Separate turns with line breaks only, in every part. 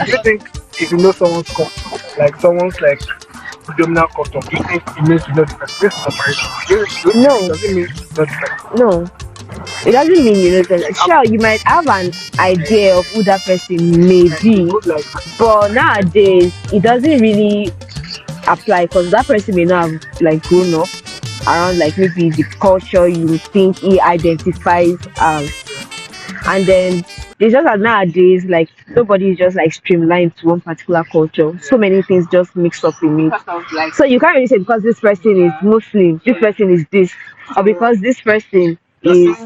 Do you think if you know someone's culture, like someone's like predominant culture, do you think it means you know the person? This is a marriage.
No,
Does it mean you know the person?
no. It doesn't mean you know them. Sure, you might have an idea of who that person may
Like it
be,
goes like
but nowadays it doesn't really apply because that person may not have like grown up around like maybe the culture you think he identifies as. And then it's just that nowadays like nobody is just like streamlined to one particular culture. So many things just mix up in it. So you can't really say because this person is Muslim, this person is this, or because this person is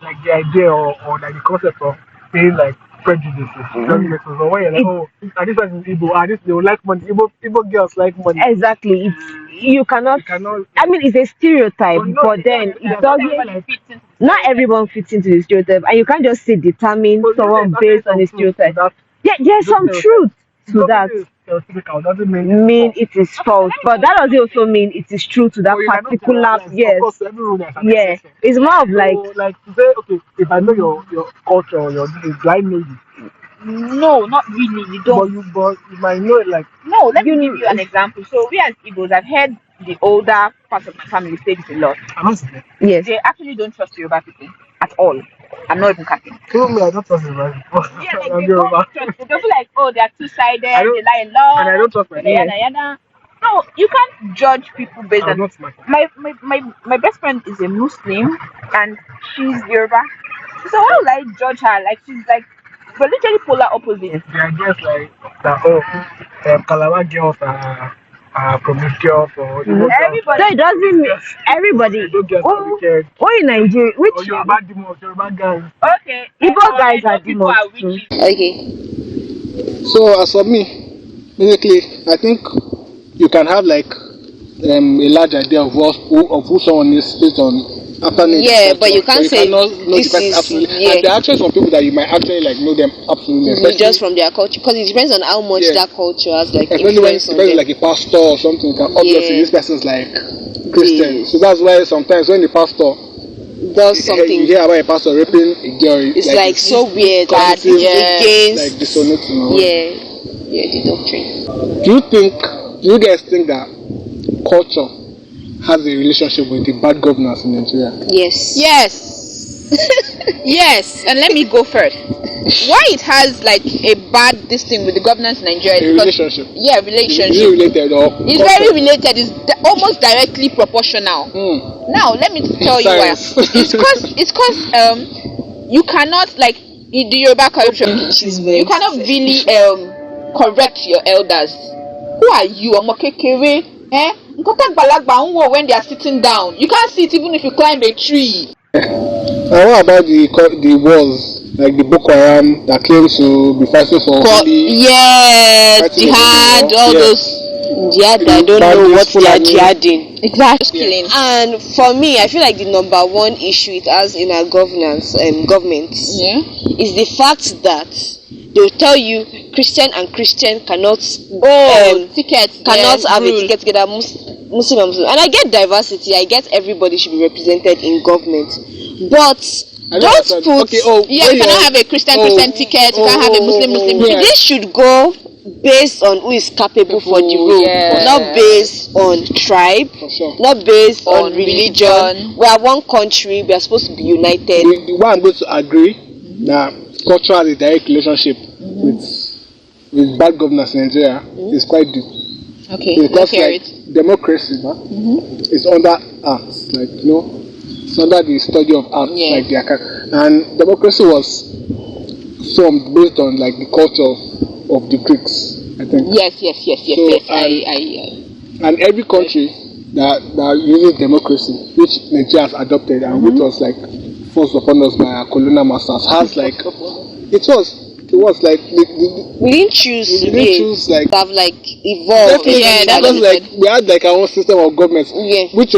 like the idea or like the concept of being like prejudices. Doesn't make sense. But when you're like, oh, and this person is Igbo, and this they will like money. Igbo girls like money.
exactly you cannot.
You cannot.
I mean, it's a stereotype,
But no,
but then
it
it doesn't. Not everyone fits into the stereotype, and you can't just say determine someone based on the stereotype. Yeah, there's some truth to that.
Doesn't mean
It is false, but that doesn't also mean it is true to that particular. Yes,
Of course, everyone has an
yeah.
exception.
It's more of like
So, like to say, okay, if I know your culture or your this, do I know you?
No, not really. You don't.
But you might know it like
No, let me give you an example. So we as Igbos, I've heard the older part of my family say this a lot.
I'm not saying.
yes.
They actually don't trust Yoruba people at all. I'm not even capping.
Even me, I don't trust you, right?
Yeah, like
I'm
they
Yoruba.
don't trust. They feel like, oh, they're two-sided. They
I don't-
lie a lot.
And I don't trust my
Yada, yada, yada. No, you can't judge people based
I'm
on.
not my
My best friend is a Muslim and she's Yoruba. So why would I judge her? Like she's like we're literally polar opposites.
the idea is like that. Oh, Calabar girls are promiscuous or
Everybody.
So it doesn't mean everybody.
don't get
Oh,
wicked.
oh, in Nigeria,
Or
which
Yoruba demons, Yoruba guys.
Okay.
Igbo guys
I know
are
people are
demons too.
witches.
Okay. So as for me, basically, I think you can have like a large idea of who someone is based on after knowing
Yeah,
the
but you
culture,
can't say
cannot know
this
the person
is-
absolutely.
yeah.
And there are actually some people that you might actually like know them absolutely. especially-
just from their culture, because it depends on how much
Yeah.
that culture has like
Especially when
influence
it's
on them.
like a pastor or something, you can obviously
Yeah.
this person's like Christian.
Yeah.
So that's why sometimes when the pastor
Does
you
something.
hear about a pastor raping a girl,
It's like so weird that
cognitive,
it's
like
against
dissonating.
the doctrine.
Do you guys think that culture has a relationship with the bad governance in Nigeria?
Yes.
Yes. Yes, and let me go first. Why it has like a bad this thing with the governance in Nigeria?
A
is because-
relationship.
Yeah,
Is it
relationship.
related or
It's very related. It's almost directly proportional. Now, let me tell you why.
Science.
It's cause you cannot like in the Yoruba culture. You cannot really correct your elders. Who are you, ọmọ kékeré? Nǹkan t'àgbàlagbà ń wò when they are sitting down. You can't sit even if you climb a tree.
And what about the wars, like the Boko Haram that claim to be fighting for holy?
Yes,
Fighting
jihad,
against the
all
war?
those jihad. I don't know
Bandits,
what they are
Fulani.
jihading.
Exactly. Killing.
And for me, I feel like the number one issue it has in our government
Yeah.
is the fact that they will tell you Christian and Christian cannot
Tickets.
cannot
yeah,
have
rule.
a ticket together. Muslim and Muslim, and I get diversity. I get everybody should be represented in government, but
I
don't
understand.
put.
Okay, oh,
Yeah, you cannot have a Christian ticket. You can't have a Muslim
yeah.
This should go based on who is capable for the role,
Yeah.
not based on tribe,
For sure.
not based on
On
religion.
religion.
We are one country. We are supposed to be united.
The one I'm going to agree that culture has a direct relationship with bad governance in Nigeria is quite deep.
Okay,
Because
let's hear
like
it.
democracy is under arts, like it's under the study of arts,
Yeah.
like and democracy was formed based on like the culture of the Greeks, I think.
Yes.
So, and every country that uses democracy, which Nigeria has adopted and which was like forced upon us by our colonial masters, has like it was like
We didn't choose
we
to
didn't
be.
choose like
We have like evolved.
definitely,
Yeah, that
because
was
like we had like our own system of government,
Yeah.
which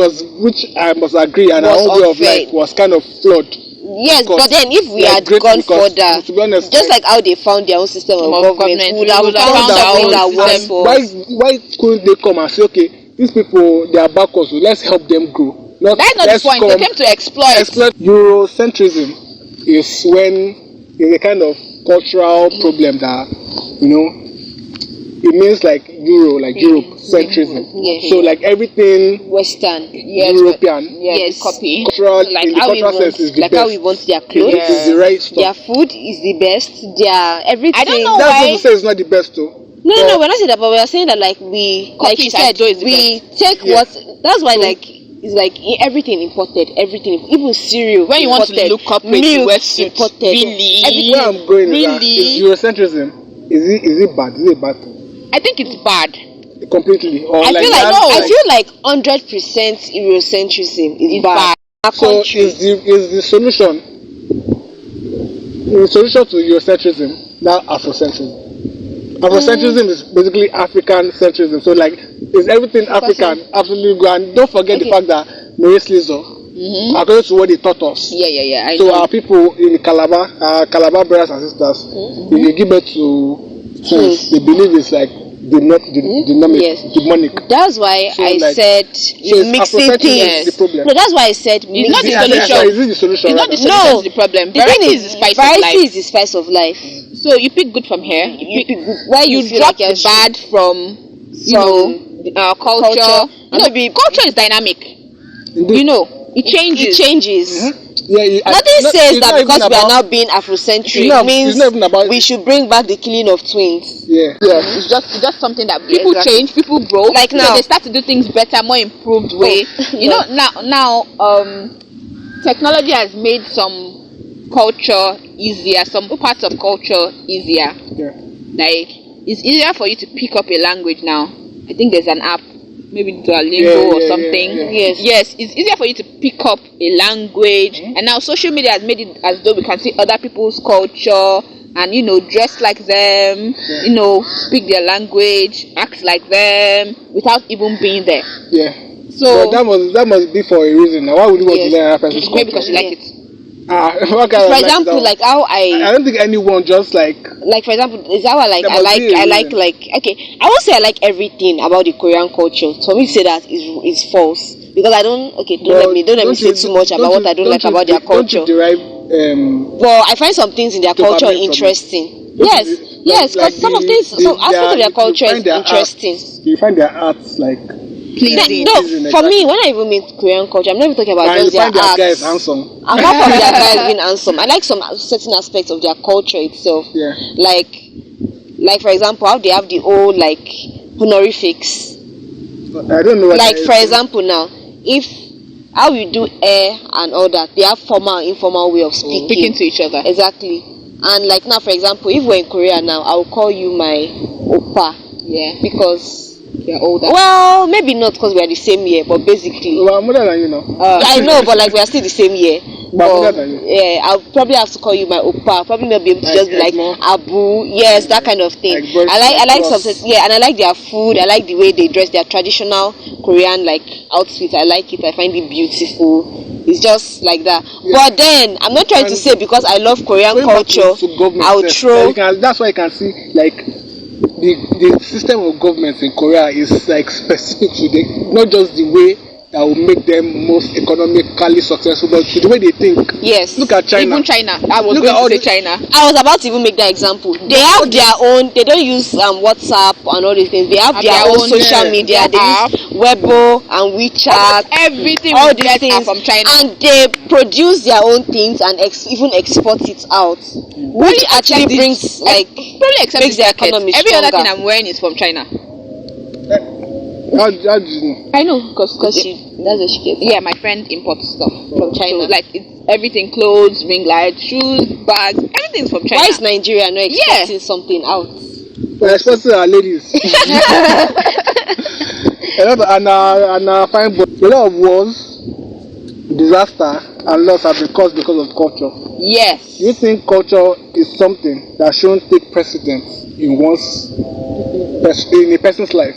I must agree, and our
Was
own way of
unfair.
life was kind of flawed.
Yes,
Because
but then if we
we are
had
grateful
gone
because,
further,
to be honest,
just like how they found their own system of government, we would have
we would have
found
found our
something
own
that works
system.
for us.
why couldn't they come and say, okay, these people they are backwards, so let's help them grow.
That's not the
let's
point. They came to exploit.
Eurocentrism is when is a kind of cultural problem that, you know, it means like Europe centrism.
Yes.
So like everything
Western.
European,
Yes.
Copy.
cultural,
Like
in the
how we
cultural sense
want,
is the
like
best.
how we want their clothes.
It's the right stuff.
Their food is the best. Their everything.
I don't know
That's
why.
not to say it's not the best though.
No, we're not saying that, but we are saying that like we, like
Copy
you
it as
said,
though it's the
we take
Yeah.
what. That's why
So-
like it's like everything imported, everything, even cereal.
When you want to
imported,
look corporate,
milk
you wear suit.
imported.
Really?
Everything.
Where I'm going is that
Really?
is Eurocentrism. Is it bad? Is it a bad thing?
I think it's bad.
Completely. Or
I feel
it
like
has,
no. I feel like 100% Eurocentrism is bad. Our
So
country.
is the solution to Eurocentrism now Afrocentrism? Afrocentrism is basically African centrism. So like, is everything African absolutely good? And don't forget the fact that Mary Slessor, according to what they taught us.
Yeah. I
So
know.
our people in Calabar, Calabar brothers and sisters, if you give birth to twins, they believe it's like demonic.
Yes.
Demonic.
That's why
So,
I
like,
said
it's
mixing
Afrocentrism
things.
is the problem.
No, that's why I said
It's not the
mixing
solution.
Is it the solution?
It's not the
rather?
solution
No.
to the problem.
The thing
Variety
is,
is the spice of
variety
life.
is the spice of life.
So you pick good from here. You pick
Where you
you
feel
drop
like
the bad from culture.
culture, and
No,
maybe
culture is dynamic.
Indeed.
You know, it changes.
it changes.
Yeah,
Nothing says
it's
that
not
because
even
we are
about-
now being Afrocentric
It's not-
means
it's not even about-
we should bring back the killing of twins.
Yeah.
It's just something that people
exactly.
change, people grow.
Like
so
now.
they start to do things better, more improved way. You know, now technology has made some culture easier, some parts of culture easier.
Yeah.
Like it's easier for you to pick up a language now. I think there's an app, maybe Duolingo
Yeah,
or
yeah,
something.
yeah.
Yes, it's easier for you to pick up a language. And now social media has made it as though we can see other people's culture and dress like them, speak their language, act like them without even being there.
Yeah.
So
But that must be for a reason. Now, why would you want
Yes.
to learn another person's
maybe because
culture?
you like it.
What kind of
For example,
that?
like how
I don't think anyone just like.
like for example, is how I like
There
I
must
like
be a
I like
reason.
like okay. I won't say I like everything about the Korean culture. For me to say that is false because I don't don't let me say too much about what I don't like about their culture.
Don't you derive
But I find some things in their culture
Dopamine from it.
interesting.
Don't
Yes,
you-
yes,
like
because some of things, some aspects of their culture is interesting.
You find their arts like.
Pleasing.
No,
Pleasing,
for me,
exactly.
when I even mean Korean culture, I'm not even talking about
And you
just their
find their guys
arts.
handsome.
Apart from their guys being handsome, I like some certain aspects of their culture itself.
Yeah.
Like for example, how they have the old like honorifics.
I don't know what
Like
that
for
is.
example, now if how we do air and all that, they have formal and informal way of
Speaking to each other.
Exactly. And like now, for example, if we're in Korea now, I'll call you my oppa
Yeah.
because
You're older.
well, maybe not because we are the same year, but basically.
Well, I'm older than you now.
I know, but like we are still the same year.
But older than you.
yeah, I'll probably have to call you my oppa. I'll probably not be able to
Like
just be like
Edmond.
Abu. Yes, that kind of thing.
Like birds
I like
cross.
some and I like their food. I like the way they dress, their traditional Korean like outfit. I like it. I find it beautiful. It's just like that.
Yeah.
But then I'm not trying to
And
say because I love Korean
Going back
culture,
to government
I'll
itself,
throw.
that's why you can see like the system of government in Korea is like specific to not just the way that will make them most economically successful, but to the way they think.
Yes.
Look at China.
Even China. I was
Look at all
going to say China.
I was about to even make that example. They have their own. They don't use WhatsApp and all these things. They have their own social
yeah,
media. They
app.
use Weibo and WeChat.
Everything
All
we
these
get
things
are from China.
and they produce their own things and even export it out, which actually
except
brings
this-
like
Probably except
makes
this
their
jacket.
economy
Every other
stronger.
thing I'm wearing is from China.
How do you know?
I know because
that's what she gets.
yeah, my friend imports stuff
From China.
So, like it's everything, clothes, ring lights, shoes, bags, everything's from China.
Why is Nigeria not exporting something out?
But especially our ladies. a lot fine, but a lot of wars, disaster, and loss have been caused because of culture.
Yes.
Do you think culture is something that shouldn't take precedence in in a person's life?